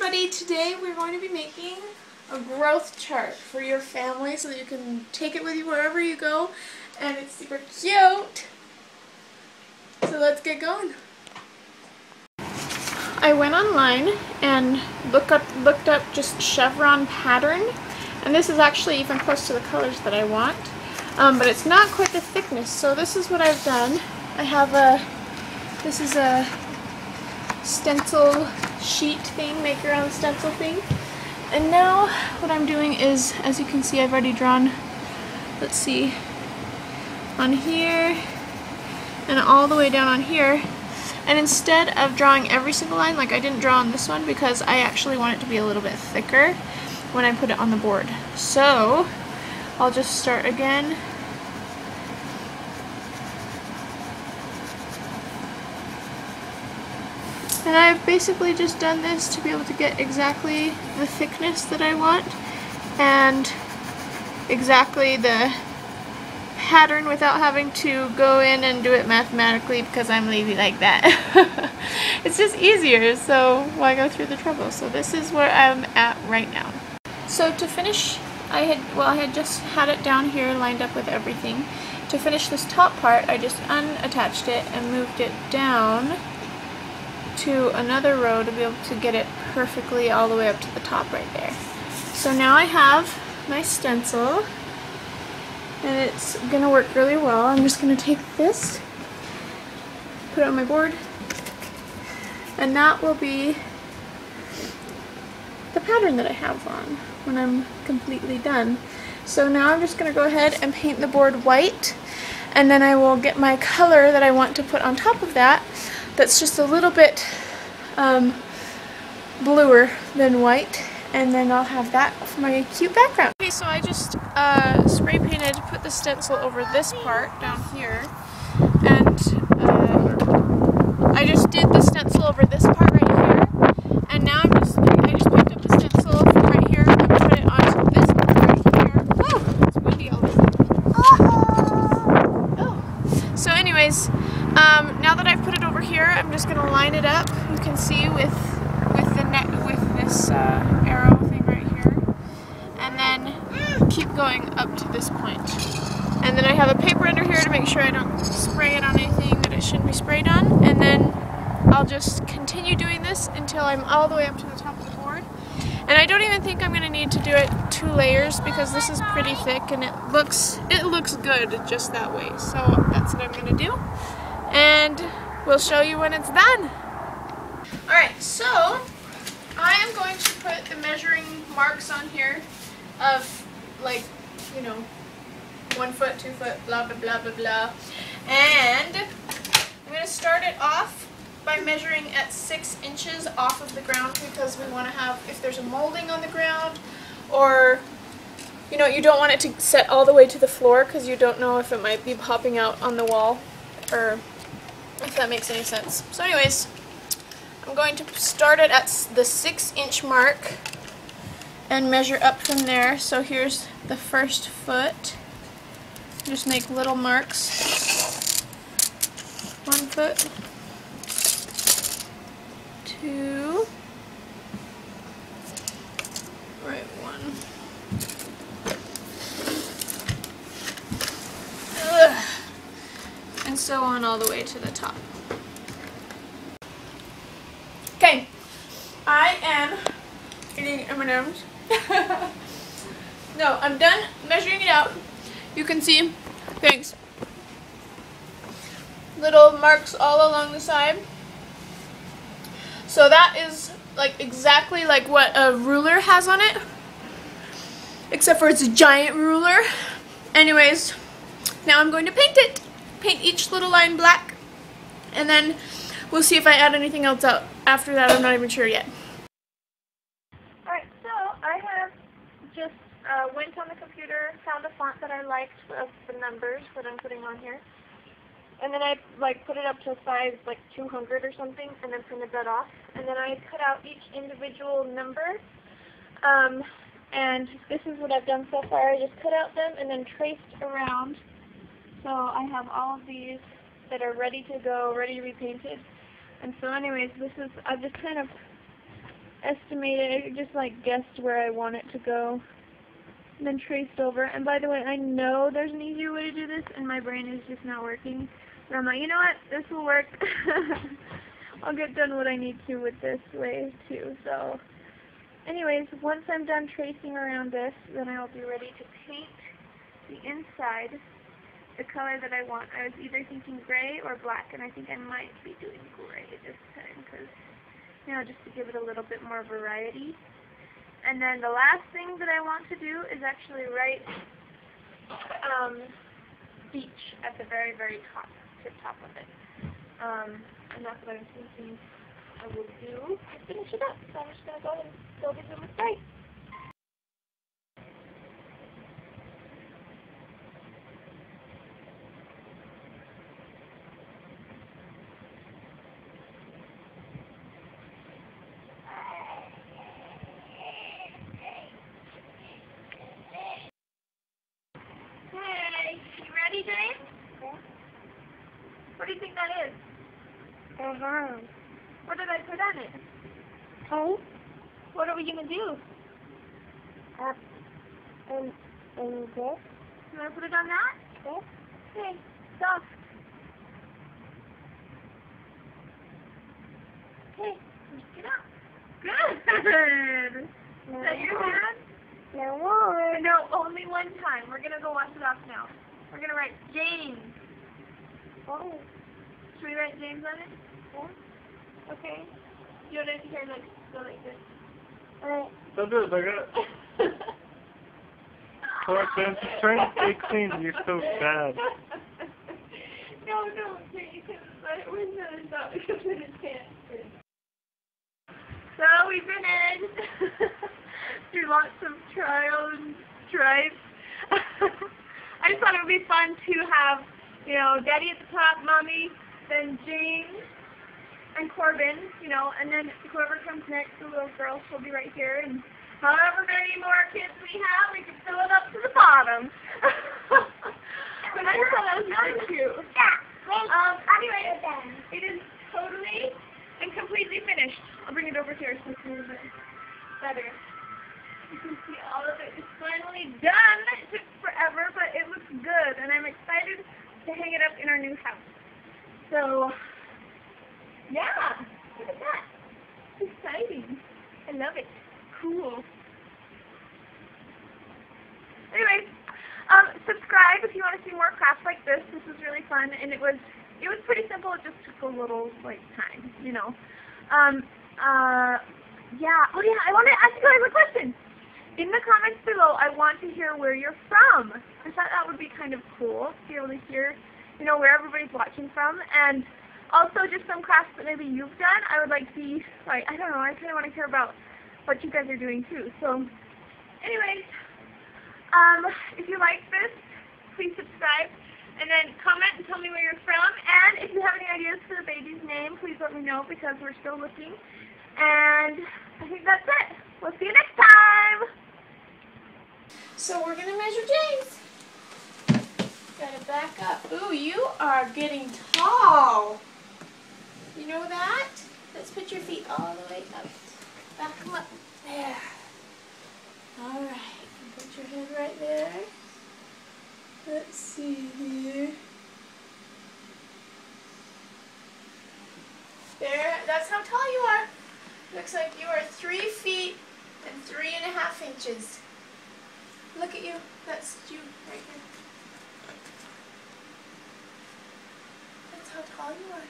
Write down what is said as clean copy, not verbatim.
everybody, today we're going to be making a growth chart for your family so that you can take it with you wherever you go, and it's super cute. So let's get going. I went online and looked up just chevron pattern, and this is actually even close to the colors that I want, but it's not quite the thickness. So this is what I've done. I have this is a stencil sheet thing, make your own stencil thing. And now what I'm doing is, as you can see, I've already drawn, let's see, on here and all the way down on here. And instead of drawing every single line, like I didn't draw on this one because I actually want it to be a little bit thicker when I put it on the board. So I'll just start again. And I've basically just done this to be able to get exactly the thickness that I want and exactly the pattern without having to go in and do it mathematically because I'm lazy like that. It's just easier, so why go through the trouble? So this is where I'm at right now. So to finish, I had just had it down here lined up with everything. To finish this top part, I just unattached it and moved it down to another row to be able to get it perfectly all the way up to the top right there. So now I have my stencil and it's gonna work really well. I'm just gonna take this, put it on my board, and that will be the pattern that I have on when I'm completely done. So now I'm just gonna go ahead and paint the board white, and then I will get my color that I want to put on top of that. That's just a little bit bluer than white, and then I'll have that for my cute background. Okay, so I just spray painted, put the stencil over this part down here, and I just did the stencil over this part right here, and now I just picked up the stencil from right here and put it onto this part right here. Whoa, it's windy all of a sudden. Oh. So anyways, now that I've put it over here, I'm just gonna line it up. You can see with this arrow thing right here, and then keep going up to this point. And then I have a paper under here to make sure I don't spray it on anything that it shouldn't be sprayed on. And then I'll just continue doing this until I'm all the way up to the top of the board. And I don't even think I'm gonna need to do it 2 layers because this is pretty thick and it looks good just that way. So that's what I'm gonna do, and we'll show you when it's done. Alright, so I am going to put the measuring marks on here of, like, you know, 1 foot, 2 foot, blah blah blah blah blah. And I'm going to start it off by measuring at 6 inches off of the ground because we want to have, if there's a molding on the ground, or you know, you don't want it to set all the way to the floor because you don't know if it might be popping out on the wall, or if that makes any sense. So anyways, I'm going to start it at the 6-inch mark and measure up from there. So here's the first foot. Just make little marks. 1 foot, 2, right, 1. Ugh. And so on all the way to the top. Okay, I am eating M&M's. No, I'm done measuring it out. You can see, thanks, little marks all along the side. So that is like exactly like what a ruler has on it, except for it's a giant ruler. Anyways, now I'm going to paint it. Paint each little line black, and then we'll see if I add anything else out after that. I'm not even sure yet. Alright, so I have just went on the computer, found a font that I liked of the numbers that I'm putting on here, and then I put it up to size 200 or something, and then printed that off. And then I cut out each individual number, and this is what I've done so far. I just cut out them and then traced around. So I have all of these that are ready to go, ready to be painted. And so anyways, this is, I've just kind of estimated, just like guessed where I want it to go. And then traced over. And by the way, I know there's an easier way to do this, and my brain is just not working. But I'm like, you know what? This will work. I'll get done what I need to with this way too. So, anyways, once I'm done tracing around this, then I'll be ready to paint the inside the color that I want. I was either thinking gray or black, and I think I might be doing gray this time because, you know, just to give it a little bit more variety. And then the last thing that I want to do is actually write beach at the very, very top, tip top of it. And that's what I'm thinking I will do to finish it up. So I'm just going to go ahead and fill these in with gray. Ready, James? Yeah. What do you think that is? What did I put on it? Okay. What are we going to do? And this? You want to put it on that? This? Okay, soft. Okay, get up. Good! No. Is that your hand? No more. No, only one time. We're going to go wash it off now. We're going to write James. Oh. Should we write James on it? Yeah. Okay. You want it here, like, go like this. Alright. Don't do it, I got it. Poor Vince, he's trying to stay clean, you're so bad. No, okay, you can let it win the not because it is can't. So we finished through lots of trials and stripes. I just thought it would be fun to have, you know, Daddy at the top, Mommy, then James and Corbin, you know, and then whoever comes next, the little girl, she'll be right here, and however many more kids we have, we can fill it up to the bottom. But I thought that was really cute. Anyway, it is totally and completely finished. I'll bring it over here so it's a little bit better. You can see all of it is finally done. It took forever, but it looks good, and I'm excited to hang it up in our new house. So, yeah, look at that. It's exciting. I love it. Cool. Anyways, subscribe if you want to see more crafts like this. This was really fun, and it was pretty simple. It just took a little, like, time, you know. Yeah. Oh, yeah, I want to ask you guys a question. In the comments below, I want to hear where you're from. I thought that would be kind of cool to be able to hear, you know, where everybody's watching from. And also just some crafts that maybe you've done. I would like to see, like, I don't know, I kind of want to hear about what you guys are doing too. So, anyways, if you like this, please subscribe. And then comment and tell me where you're from. And if you have any ideas for the baby's name, please let me know because we're still looking. And I think that's it. We'll see you next time. So we're going to measure James. Gotta back up. Ooh, you are getting tall. You know that? Let's put your feet all the way up. Back them up. There. Alright. Put your head right there. Let's see here. There. That's how tall you are. Looks like you are 3 feet and 3.5 inches. Look at you. That's you right here. That's how tall you are.